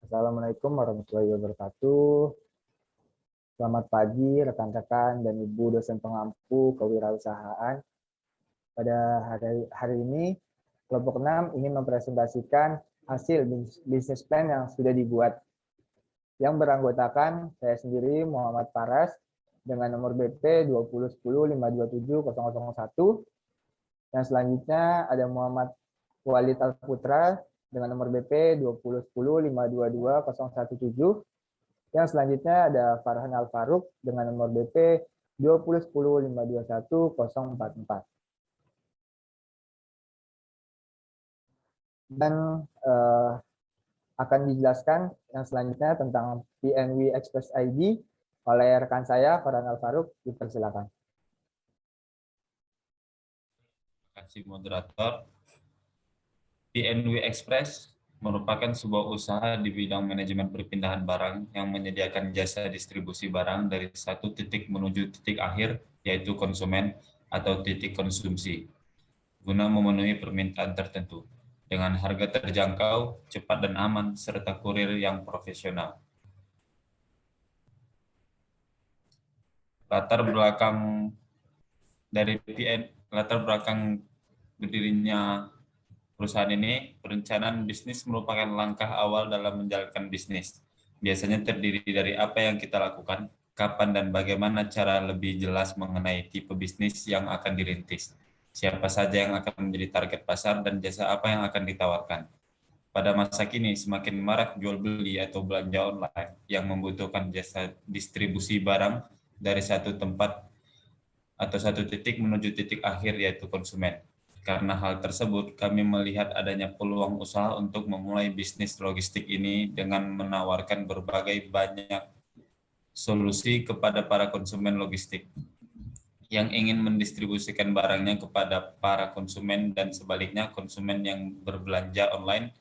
Assalamualaikum warahmatullahi wabarakatuh. Selamat pagi rekan-rekan dan ibu dosen pengampu kewirausahaan. Pada hari ini, kelompok 6 ingin mempresentasikan hasil bisnis plan yang sudah dibuat. Yang beranggotakan saya sendiri Muhammad Paras dengan nomor BP 2010527001. Yang selanjutnya ada Muhammad Walid Alputra dengan nomor BP 2010522017. Yang selanjutnya ada Farhan Al-Faruq dengan nomor BP 2010521044. Dan akan dijelaskan yang selanjutnya tentang PNW Express ID oleh rekan saya Farhan Al-Faruq. Dipersilakan. Terima kasih moderator. PNW Express merupakan sebuah usaha di bidang manajemen perpindahan barang yang menyediakan jasa distribusi barang dari satu titik menuju titik akhir, yaitu konsumen atau titik konsumsi, guna memenuhi permintaan tertentu, dengan harga terjangkau, cepat dan aman, serta kurir yang profesional. Latar belakang berdirinya perusahaan ini, perencanaan bisnis merupakan langkah awal dalam menjalankan bisnis. Biasanya terdiri dari apa yang kita lakukan, kapan dan bagaimana cara lebih jelas mengenai tipe bisnis yang akan dirintis, siapa saja yang akan menjadi target pasar, dan jasa apa yang akan ditawarkan. Pada masa kini, semakin marak jual beli atau belanja online yang membutuhkan jasa distribusi barang dari satu tempat atau satu titik menuju titik akhir, yaitu konsumen. Karena hal tersebut, kami melihat adanya peluang usaha untuk memulai bisnis logistik ini dengan menawarkan berbagai banyak solusi kepada para konsumen logistik yang ingin mendistribusikan barangnya kepada para konsumen dan sebaliknya konsumen yang berbelanja online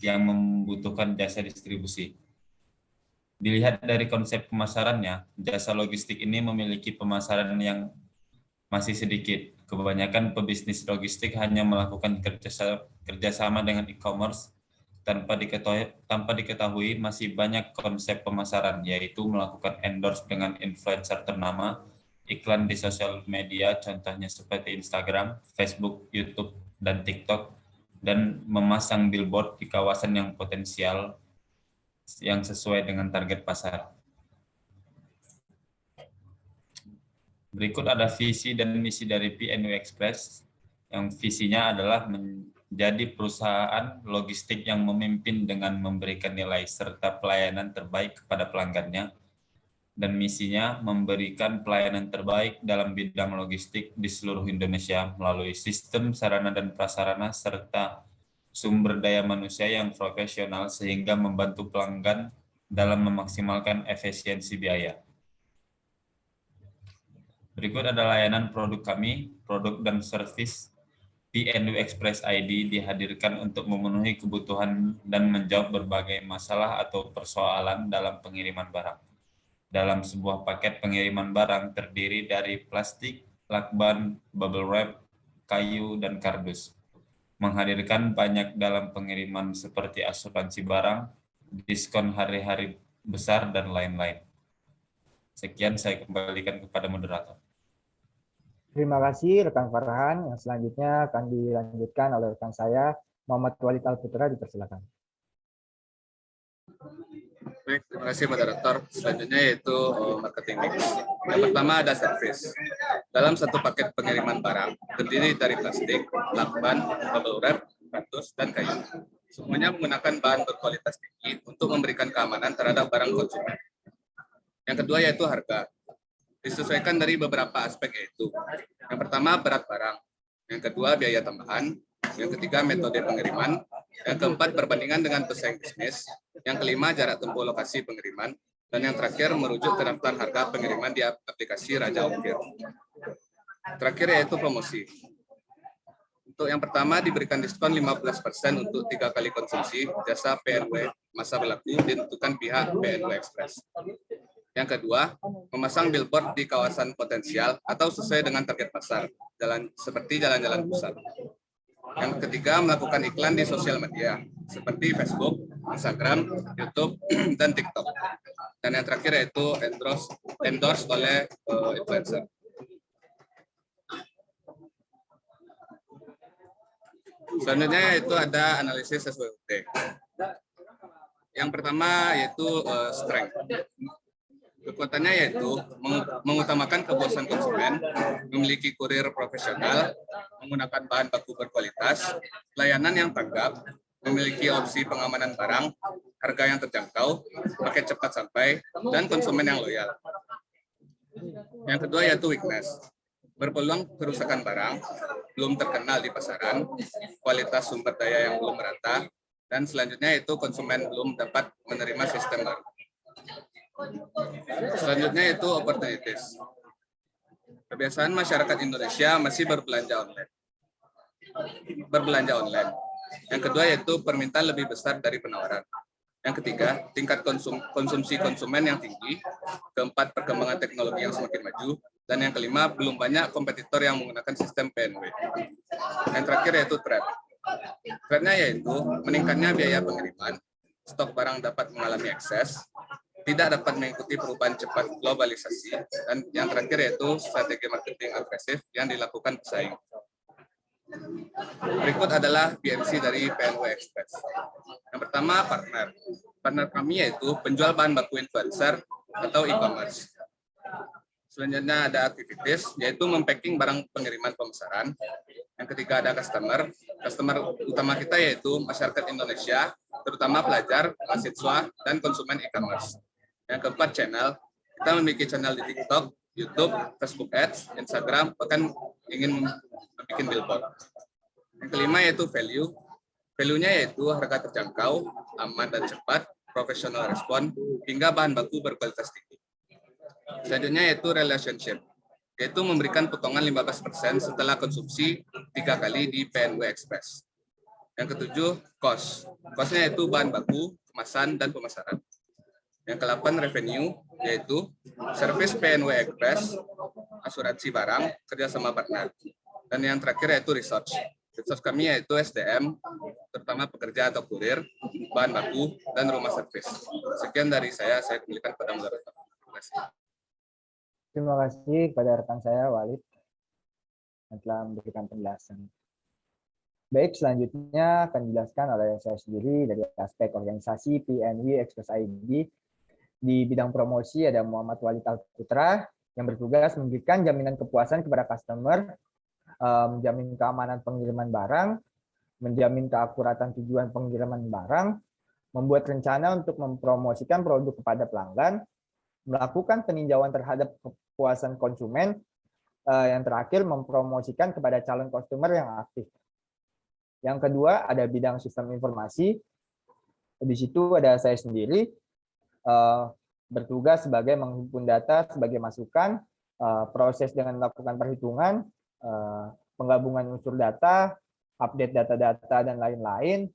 yang membutuhkan jasa distribusi. Dilihat dari konsep pemasarannya, jasa logistik ini memiliki pemasaran yang masih sedikit. Kebanyakan pebisnis logistik hanya melakukan kerjasama dengan e-commerce tanpa diketahui masih banyak konsep pemasaran, yaitu melakukan endorse dengan influencer ternama, iklan di sosial media, contohnya seperti Instagram, Facebook, YouTube, dan TikTok, dan memasang billboard di kawasan yang potensial yang sesuai dengan target pasar. Berikut ada visi dan misi dari PNW Express, yang visinya adalah menjadi perusahaan logistik yang memimpin dengan memberikan nilai serta pelayanan terbaik kepada pelanggannya, dan misinya memberikan pelayanan terbaik dalam bidang logistik di seluruh Indonesia melalui sistem sarana dan prasarana serta sumber daya manusia yang profesional sehingga membantu pelanggan dalam memaksimalkan efisiensi biaya. Berikut ada layanan produk kami, produk dan servis PNW Express ID dihadirkan untuk memenuhi kebutuhan dan menjawab berbagai masalah atau persoalan dalam pengiriman barang. Dalam sebuah paket pengiriman barang terdiri dari plastik, lakban, bubble wrap, kayu, dan kardus. Menghadirkan banyak dalam pengiriman seperti asuransi barang, diskon hari-hari besar, dan lain-lain. Sekian, saya kembalikan kepada moderator. Terima kasih rekan Farhan. Yang selanjutnya akan dilanjutkan oleh rekan saya Muhammad Walid Alputra. Dipersilakan. Baik, terima kasih moderator. Selanjutnya yaitu marketing mix. Yang pertama ada service. Dalam satu paket pengiriman barang terdiri dari plastik, lakban, bubble wrap, kardus, dan kayu. Semuanya menggunakan bahan berkualitas tinggi untuk memberikan keamanan terhadap barang konsumen. Yang kedua yaitu harga. Disesuaikan dari beberapa aspek, yaitu yang pertama berat barang, yang kedua biaya tambahan, yang ketiga metode pengiriman, yang keempat perbandingan dengan pesaing bisnis, yang kelima jarak tempuh lokasi pengiriman, dan yang terakhir merujuk ke daftar harga pengiriman di aplikasi Raja Ongkir. Terakhir yaitu promosi. Untuk yang pertama diberikan diskon 15% untuk 3 kali konsumsi jasa PNW masa berlaku ditentukan pihak PNW Express. Yang kedua, memasang billboard di kawasan potensial atau sesuai dengan target pasar, seperti jalan-jalan pusat. Yang ketiga, melakukan iklan di sosial media, seperti Facebook, Instagram, YouTube, dan TikTok. Dan yang terakhir yaitu endorse oleh influencer. Selanjutnya itu ada analisis SWOT. Yang pertama yaitu strength. Kekuatannya yaitu mengutamakan kepuasan konsumen, memiliki kurir profesional, menggunakan bahan baku berkualitas, layanan yang tanggap, memiliki opsi pengamanan barang, harga yang terjangkau, paket cepat sampai, dan konsumen yang loyal. Yang kedua yaitu weakness. Berpeluang kerusakan barang, belum terkenal di pasaran, kualitas sumber daya yang belum merata, dan selanjutnya itu konsumen belum dapat menerima sistem baru. Selanjutnya itu opportunities. Kebiasaan masyarakat Indonesia masih berbelanja online. Yang kedua yaitu permintaan lebih besar dari penawaran. Yang ketiga, tingkat konsumsi konsumen yang tinggi. Keempat, perkembangan teknologi yang semakin maju. Dan yang kelima, belum banyak kompetitor yang menggunakan sistem PNW. Yang terakhir yaitu trend. Trendnya yaitu meningkatnya biaya pengiriman, stok barang dapat mengalami ekses, tidak dapat mengikuti perubahan cepat globalisasi, dan yang terakhir yaitu strategi marketing agresif yang dilakukan pesaing. Berikut adalah PNC dari PNW Express. Yang pertama, partner. Partner kami yaitu penjual bahan baku influencer atau e-commerce. Selanjutnya ada activities, yaitu mempacking barang pengiriman pemesanan. Yang ketiga ada customer. Customer utama kita yaitu masyarakat Indonesia, terutama pelajar, mahasiswa, dan konsumen e-commerce. Yang keempat channel, kita memiliki channel di TikTok, YouTube, Facebook Ads, Instagram, bahkan ingin membuat billboard. Yang kelima yaitu value. Value-nya yaitu harga terjangkau, aman dan cepat, profesional respon, hingga bahan baku berkualitas tinggi. Selanjutnya yaitu relationship, yaitu memberikan potongan 15% setelah konsumsi 3 kali di PNW Express. Yang ketujuh, cost. Cost-nya yaitu bahan baku, kemasan, dan pemasaran. Yang ke-8 revenue, yaitu service PNW Express, asuransi barang, kerjasama partner. Dan yang terakhir yaitu research. Research kami yaitu SDM, terutama pekerja atau kurir, bahan baku, dan rumah servis. Sekian dari saya kembalikan kepada moderator. Terima kasih. Terima kasih kepada rekan saya, Walid, yang telah memberikan penjelasan. Baik, selanjutnya akan dijelaskan oleh saya sendiri dari aspek organisasi PNW Express ID. Di bidang promosi ada Muhammad Walid Al-Putra yang bertugas memberikan jaminan kepuasan kepada customer, menjamin keamanan pengiriman barang, menjamin keakuratan tujuan pengiriman barang, membuat rencana untuk mempromosikan produk kepada pelanggan, melakukan peninjauan terhadap kepuasan konsumen, yang terakhir mempromosikan kepada calon customer yang aktif. Yang kedua ada bidang sistem informasi. Di situ ada saya sendiri, bertugas sebagai menghimpun data sebagai masukan, proses dengan melakukan perhitungan, penggabungan unsur data, update data-data dan lain-lain,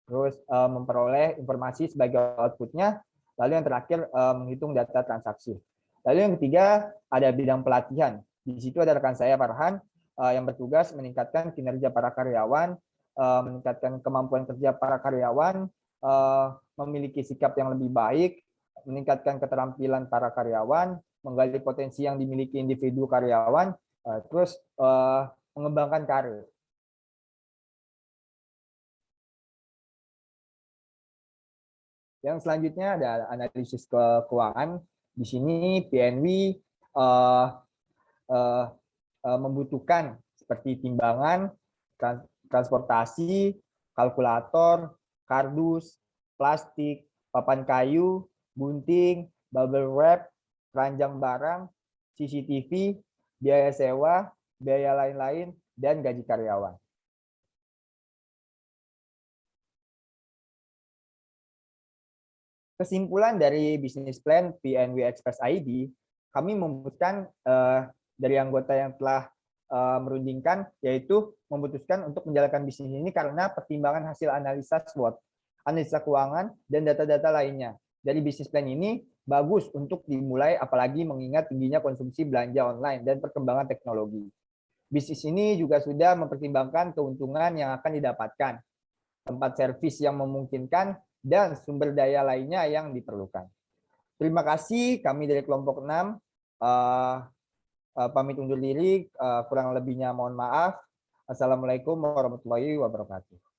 terus memperoleh informasi sebagai outputnya, lalu yang terakhir menghitung data transaksi. Lalu yang ketiga ada bidang pelatihan. Di situ ada rekan saya Farhan yang bertugas meningkatkan kinerja para karyawan, meningkatkan kemampuan kerja para karyawan, memiliki sikap yang lebih baik, meningkatkan keterampilan para karyawan, menggali potensi yang dimiliki individu karyawan, terus mengembangkan karir. Yang selanjutnya ada analisis keuangan. Di sini PNW membutuhkan seperti timbangan, transportasi, kalkulator, kardus, plastik, papan kayu, gunting, bubble wrap, keranjang barang, CCTV, biaya sewa, biaya lain-lain, dan gaji karyawan. Kesimpulan dari bisnis plan PNW Express ID, kami memutuskan dari anggota yang telah merundingkan, yaitu memutuskan untuk menjalankan bisnis ini karena pertimbangan hasil analisa SWOT, analisa keuangan, dan data-data lainnya. Dari bisnis plan ini bagus untuk dimulai, apalagi mengingat tingginya konsumsi belanja online dan perkembangan teknologi. Bisnis ini juga sudah mempertimbangkan keuntungan yang akan didapatkan, tempat servis yang memungkinkan, dan sumber daya lainnya yang diperlukan. Terima kasih, kami dari kelompok 6 pamit undur diri, kurang lebihnya mohon maaf. Assalamualaikum warahmatullahi wabarakatuh.